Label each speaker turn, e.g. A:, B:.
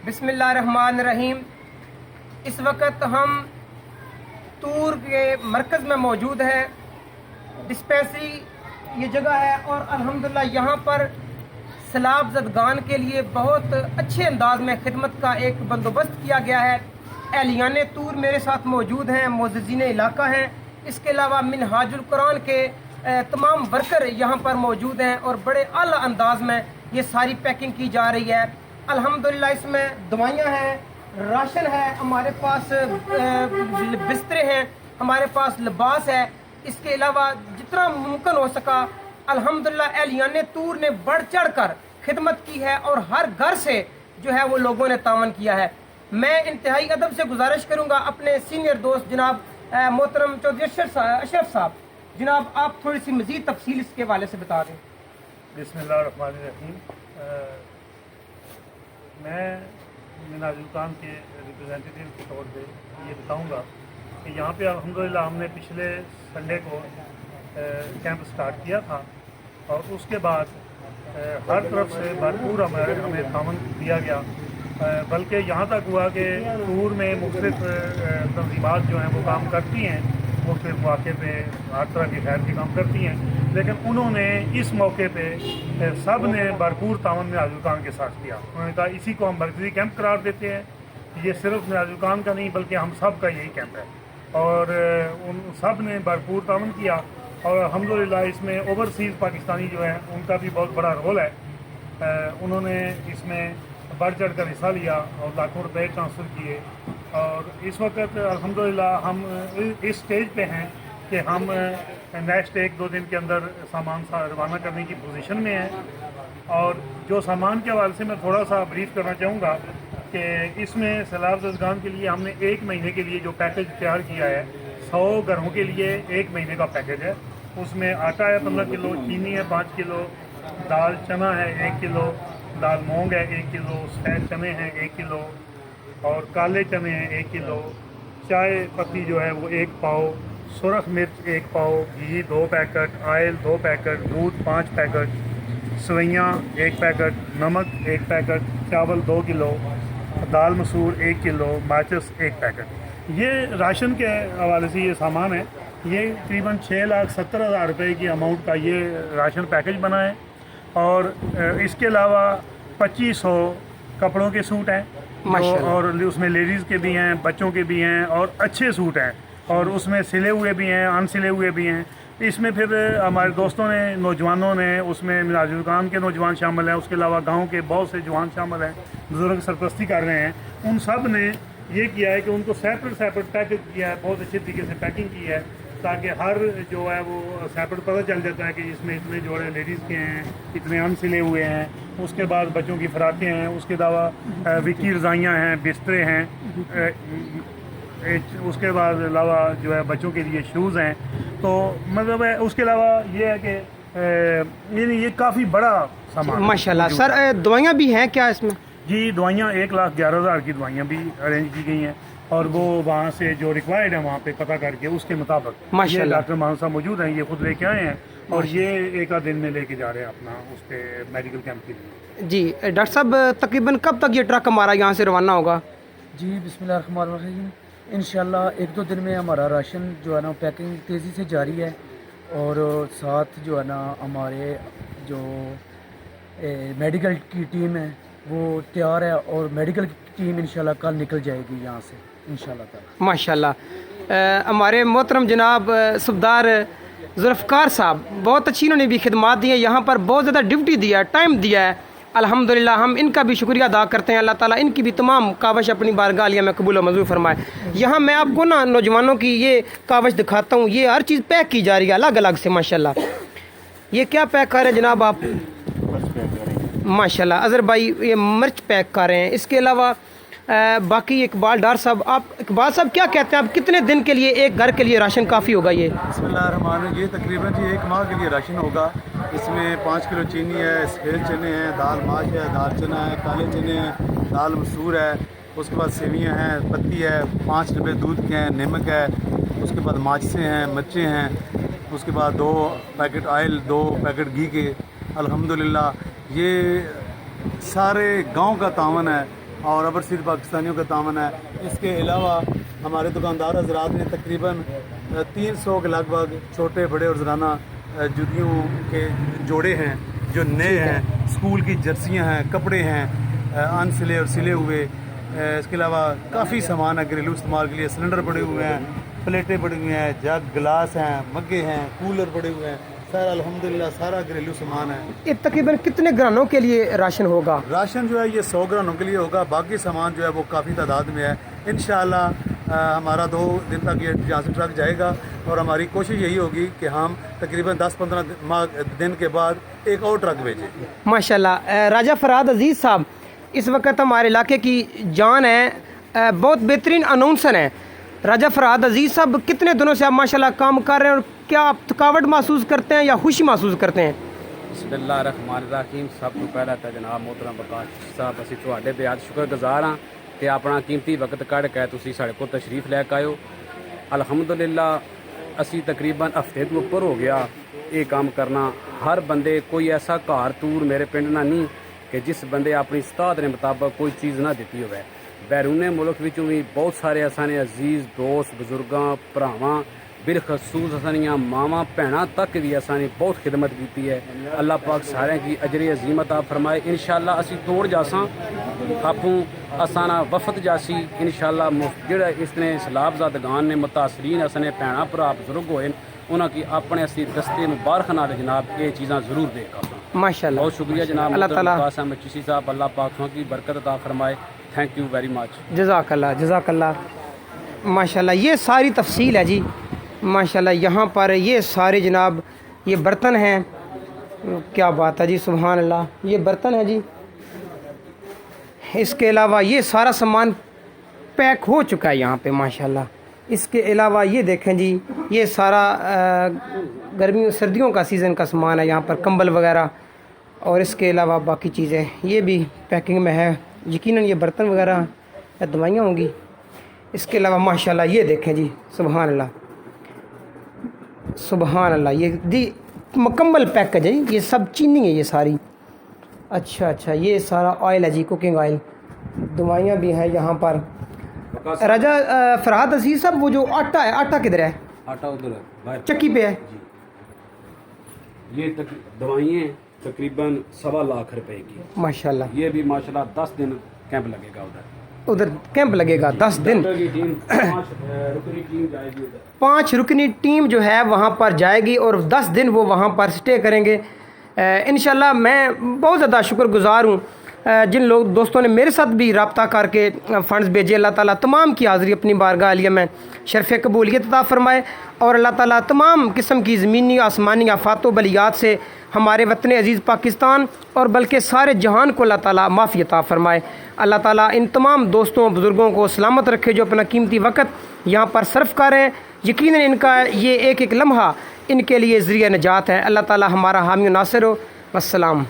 A: बिस्मिल्लाहिर्रहमानिर्रहीम। इस वक्त हम तूर के मरकज़ में मौजूद है। डिस्पेंसरी ये जगह है और अल्हम्दुलिल्लाह यहाँ पर सैलाब ज़दगान के लिए बहुत अच्छे अंदाज में खिदमत का एक बंदोबस्त किया गया है। एहलियान तूर मेरे साथ मौजूद हैं, मुअज़्ज़िज़ीन इलाका हैं। इसके अलावा मिनहाजुल कुरान के तमाम वर्कर यहाँ पर मौजूद हैं और बड़े आला अंदाज में ये सारी पैकिंग की जा रही है। अल्हम्दुलिल्लाह इसमें दवाइयाँ हैं, राशन है, हमारे पास बिस्तरे हैं, हमारे पास लिबास है। इसके अलावा जितना मुमकिन हो सका अल्हम्दुलिल्लाह एहलियान तूर ने बढ़ चढ़ कर खिदमत की है और हर घर से जो है वो लोगों ने तावन किया है। मैं इंतहाई अदब से गुजारिश करूँगा अपने सीनियर दोस्त जनाब मोहतरम चौधरी अशरफ साहब, जनाब आप थोड़ी सी मज़ीद तफसील इसके हवाले से बता दें।
B: बिस्मिल्लाहिर्रहमानिर्रहीम। मैं मिनहाजुल कुरान के रिप्रेजेंटेटिव के तौर पे ये बताऊंगा कि यहाँ पे अल्हम्दुलिल्लाह हमने पिछले संडे को कैंप स्टार्ट किया था और उसके बाद हर तरफ से भरपूर हमें तावन दिया गया। बल्कि यहाँ तक हुआ कि टूर में मुख्तलिफ तंजीमात जो हैं वो काम करती हैं, मुख्तलिफ मौके पे हर तरह के खैर के काम करती हैं, लेकिन उन्होंने इस मौके पे सब ने भरपूर तावन मिनहाजुल कुरान के साथ किया। उन्होंने कहा इसी को हम मरकज़ी कैंप करार देते हैं। ये सिर्फ मिनहाजुल कुरान का नहीं बल्कि हम सब का यही कैंप है और उन सब ने भरपूर तावन किया और अल्हम्दुलिल्लाह इसमें ओवरसीज़ पाकिस्तानी जो है उनका भी बहुत बड़ा रोल है। उन्होंने इसमें बढ़ चढ़ कर हिस्सा लिया और लाखों रुपए ट्रांसफ़र किए और इस वक्त अल्हम्दुलिल्लाह हम इस स्टेज पे हैं कि हम नेक्स्ट एक दो दिन के अंदर सामान रवाना करने की पोजीशन में हैं। और जो सामान के हवाले से मैं थोड़ा सा ब्रीफ करना चाहूँगा कि इसमें सैलाब ज़दगान के लिए हमने एक महीने के लिए जो पैकेज तैयार किया है, 100 घरों के लिए एक महीने का पैकेज है। उसमें आटा है 15 किलो, चीनी है 5 किलो, दाल चना है 1 किलो, दाल मूंग है 1 किलो, सफ़ेद चने हैं 1 किलो और काले चने हैं 1 किलो, चाय पत्ती जो है वो 1 पाव, सुरख मिर्च 1 पाव, घी 2 पैकेट, ऑयल 2 पैकेट, दूध 5 पैकेट, सवैयाँ 1 पैकेट, नमक 1 पैकेट, चावल 2 किलो, दाल मसूर 1 किलो, माचिस 1 पैकेट। ये राशन के हवाले से ये सामान है। ये तकरीबन 6,70,000 रुपये की अमाउंट का ये राशन पैकेज बना है और इसके अलावा 2500 कपड़ों के सूट हैं और उसमें लेडीज़ के भी हैं, बच्चों के भी हैं और अच्छे सूट हैं और उसमें सिले हुए भी हैं, अनसिले हुए भी हैं। इसमें फिर हमारे दोस्तों ने, नौजवानों ने, उसमें मिनहाजुल कुरान के नौजवान शामिल हैं, उसके अलावा गांव के बहुत से जवान शामिल हैं, बुज़ुर्ग सरपरस्ती कर रहे हैं। उन सब ने ये किया है कि उनको सेपरेट पैकेज किया है, बहुत अच्छे तरीके से पैकिंग की है ताकि हर जो है वो सेपरेट पता चल जाता है कि इसमें इतने जोड़े लेडीज़ के हैं, इतने अनसिले हुए हैं। उसके बाद बच्चों की फ़राकें हैं, उसके अलावा विकी रज़ाइयाँ हैं, बिस्तरे हैं, उसके बाद अलावा जो है बच्चों के लिए शूज़ हैं। तो मतलब है उसके अलावा ये है कि ये काफ़ी बड़ा सामान
A: माशाल्लाह। सर दवाइयाँ भी हैं क्या इसमें?
B: जी, दवाइयाँ 1,11,000 की दवाइयाँ भी अरेंज की गई हैं और वो वहाँ से जो रिक्वायर्ड है वहाँ पे पता करके उसके मुताबिक माशाल्लाह डॉक्टर मान साहब मौजूद हैं, ये खुद लेके आए हैं और ये एक आध दिन में लेके जा रहे हैं अपना उस पर मेडिकल कैंप के लिए।
A: जी डॉक्टर साहब, तकरीबन कब तक ये ट्रक हमारा यहाँ से रवाना होगा?
C: जी बिस्मिल्लाहिर्रहमानिर्रहीम। इंशाल्लाह 1-2 दिन में हमारा राशन जो है ना पैकिंग तेज़ी से जारी है और साथ जो है ना हमारे जो मेडिकल की टीम है वो तैयार है और मेडिकल की टीम इंशाल्लाह कल निकल जाएगी यहाँ से इंशाल्लाह।
A: माशाल्लाह। हमारे मोहतरम जनाब सुबदार जुल्फ़कार साहब, बहुत अच्छी इन्होंने भी खिदमात दी है, यहाँ पर बहुत ज़्यादा ड्यूटी दिया है, टाइम दिया है। अल्हम्दुलिल्लाह हम इनका भी शुक्रिया अदा करते हैं। अल्लाह ताला इनकी भी तमाम कावश अपनी बारगाह में कबूल और मंजूर फरमाए। यहाँ मैं आपको ना नौजवानों की ये कावश दिखाता हूँ, ये हर चीज़ पैक की जा रही है अलग अलग से माशाल्लाह। ये क्या पैक कर रहे हैं जनाब आप? माशाल्लाह अज़हर भाई ये मिर्च पैक कर रहे हैं। इसके अलावा बाकी इकबाल डार साहब, आप इकबाल साहब क्या कहते हैं, आप कितने दिन के लिए एक घर के लिए राशन काफ़ी होगा? ये
D: बिस्मिल्लाहिर्रहमानिर्रहीम, ये तकरीबन जी 1 माह के लिए राशन होगा। इसमें 5 किलो चीनी है, सफ़ेद चने हैं, दाल माश है, दाल चना है, काले चने हैं, दाल मसूर है, उसके बाद सेवियाँ हैं, पत्ती है, 5 डब्बे दूध के हैं, नमक है, उसके बाद माचिसें हैं, मिर्चें हैं, उसके बाद 2 पैकेट ऑयल, 2 पैकेट घी के। अल्हम्दुलिल्लाह ये सारे गांव का तावन है اور اوورسیز پاکستانیوں کا تعاون ہے. اس کے علاوہ ہمارے دکاندار حضرات نے تقریباً 300 کے لگ بھگ چھوٹے بڑے اور زنانہ جوتیوں کے جوڑے ہیں جو نئے ہیں. اسکول کی جرسیاں ہیں, کپڑے ہیں ان سلے اور سلے ہوئے. اس کے علاوہ کافی سامان ہے گھریلو استعمال کے لیے. سلنڈر پڑے ہوئے ہیں, پلیٹیں پڑی ہوئی ہیں, جگ گلاس ہیں, مگے ہیں, کولر پڑے ہوئے ہیں. سارا الحمدللہ سارا گھریلو سامان ہے.
A: یہ تقریباً کتنے گھرانوں کے لیے راشن ہوگا؟
D: راشن جو ہے یہ 100 گھرانوں کے لیے ہوگا. باقی سامان جو ہے وہ کافی تعداد میں ہے. انشاءاللہ ہمارا 2 دن تک یہ یہاں سے ٹرک جائے گا اور ہماری کوشش یہی ہوگی کہ ہم تقریباً 10-15 دن کے بعد ایک اور ٹرک بھیجیں.
A: ماشاءاللہ. راجہ فرہاد عزیز صاحب اس وقت ہمارے علاقے کی جان ہے, بہت بہترین اناؤنسر ہیں. راجہ فرہاد عزیز صاحب کتنے دنوں سے آپ ماشاءاللہ کام کر رہے ہیں, اور کیا آپ تھکاوٹ محسوس کرتے ہیں یا خوشی محسوس کرتے ہیں؟
E: بسم اللہ الرحمن الرحیم. سب تو پہلا تو جناب محترم بکاش صاحب اسی تواڈے بے حد شکر گزار ہاں کہ اپنا قیمتی وقت کਢ کے تسی ساڈے کول تشریف لے کے آئے ہو. الحمدللہ اسی تقریباً ہفتے تو اوپر ہو گیا یہ کام کرنا. ہر بندے کوئی ایسا گھر تور میرے پنڈ نہ نہیں کہ جس بندے اپنی استاد کے مطابق کوئی چیز نہ دیتی ہوئے. بیرون ملک وچوں بھی بہت سارے اسانے عزیز دوست بزرگاں بھراواں بالخصوص اسانیاں ماواں بھیناں تک بھی اسانے بہت خدمت کی ہے. اللہ پاک سارے کی اجر عظیم عطا فرمائے. انشاءاللہ اسی توڑ جاساں آپوں اسانا وفد جاسی انشاءاللہ. جڑا اس نے سیلاب زادگان نے متاثرین اسانے بھیناں بھرا بزرگ ہوئے انہاں کی اپنے اسی دستے مبارک نال جناب یہ چیزاں ضرور دے گا.
A: ماشاءاللہ.
E: بہت شکریہ جناب
A: اللہ تعالیٰ
E: قاسم احمد چشتی صاحب. اللہ پاک کی برکت عطا فرمائے. Thank you very much.
A: جزاک اللہ جزاک اللہ. ماشاءاللہ یہ ساری تفصیل ہے جی. ماشاءاللہ یہاں پر یہ سارے جناب یہ برتن ہیں. کیا بات ہے جی, سبحان اللہ. یہ برتن ہے جی. اس کے علاوہ یہ سارا سامان پیک ہو چکا ہے یہاں پہ ماشاءاللہ. اس کے علاوہ یہ دیکھیں جی یہ سارا گرمیوں سردیوں کا سیزن کا سامان ہے یہاں پر, کمبل وغیرہ. اور اس کے علاوہ باقی چیزیں یہ بھی پیکنگ میں ہے. یقیناً یہ برتن وغیرہ یا دوائیاں ہوں گی. اس کے علاوہ ماشاءاللہ یہ دیکھیں جی, سبحان اللہ سبحان اللہ. یہ جی مکمل پیکج ہے جی. یہ سب چینی ہے یہ ساری. اچھا یہ سارا آئل ہے جی, کوکنگ آئل. دوائیاں بھی ہیں یہاں پر. راجہ فرہاد عزیز صاحب وہ جو آٹا ہے, آٹا کدھر ہے؟
E: آٹا ادھر ہے باہر
A: چکی پہ ہے.
E: یہ دوائیں تقریباً 1.25 لاکھ روپے کی.
A: ماشاءاللہ.
E: یہ بھی ماشاءاللہ 10 دن کیمپ لگے گا
A: ادھر کیمپ لگے گا 10 دن.
E: ڈاکٹر کی ٹیم 5 رکنی ٹیم جائے گی ادھر.
A: 5 رکنی ٹیم جو ہے وہاں پر جائے گی اور 10 دن وہ وہاں پر سٹے کریں گے. انشاءاللہ میں بہت زیادہ شکر گزار ہوں جن لوگ دوستوں نے میرے ساتھ بھی رابطہ کر کے فنڈز بھیجے. اللہ تعالیٰ تمام کی حاضری اپنی بارگاہ عالیہ میں شرف قبولیت عطا فرمائے. اور اللہ تعالیٰ تمام قسم کی زمینی آسمانی آفات و بلیات سے ہمارے وطن عزیز پاکستان اور بلکہ سارے جہان کو اللہ تعالیٰ معافی عطا فرمائے. اللہ تعالیٰ ان تمام دوستوں بزرگوں کو سلامت رکھے جو اپنا قیمتی وقت یہاں پر صرف کر رہے ہیں. یقیناً ان کا یہ ایک لمحہ ان کے لیے ذریعہ نجات ہے. اللہ تعالیٰ ہمارا حامی و ناصر ہو. والسلام.